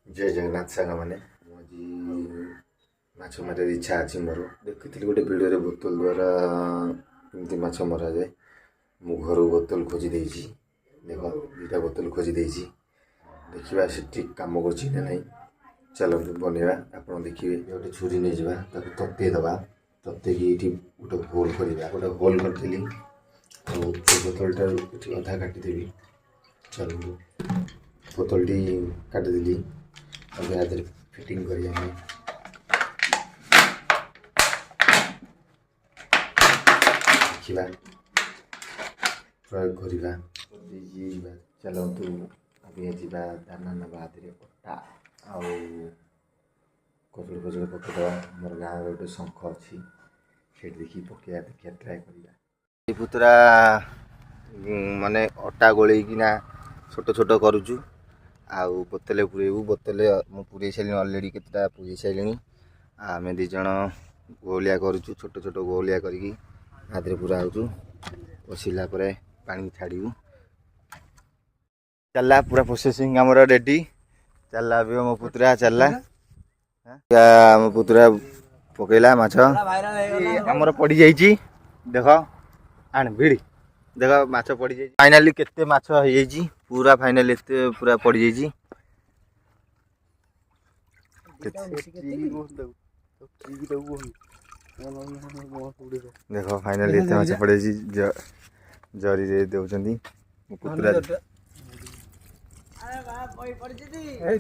जय जगन्नाथ साग मैंने आज माछ मार इच्छा अच्छी मोर देखी गोटे भिडियो बोतल द्वारा कमी माछ मरा जाए मु घर बोतल खोजी देख दुटा बोतल खोजी देखा से ठीक कम कर नहीं चलते बनवा आप देखिए गोटे छुरी नहीं जावा तत्ते दबा तत्ते कि गोटे होल करवा गोटे होल करी बोतलटा अधा काटिदेवी चलू बोतलटी काटिदेली आदि फिटिंग कर देखा प्रयोग करवा चलतु अभी जा दाना नवा अटा आउ कचड़ कचड़ पकईदे मोर गाँव गोटे शंख अच्छी से देखिए पकड़ा देखिए ट्राए कर पुतरा माने अटा गोलैकिना छोट छोट करुचु आउ बोतल पुरेबू बोतल मु पुरे सारे अलरेडी केतटा पुरे सारे आम दिज गोलिया करुचु छोट छोट गोलिया करी पूरा होचु बसिला पानी छाड़ू चलला पूरा प्रोसेसिंग आमर रेडी चलला भी मो पुतरा चलला मो पुतरा पकईला माछ आमर पड़ जाइए देख आण भिड़ देख माछ पड़ जाइए फाइनाली केते माछ हो जाइए पूरा फाइनाली एते पूरा पड़ जाइए देख फाइनाली एते माछ पड़ जाइए जरी दे दउचंदी पुतरा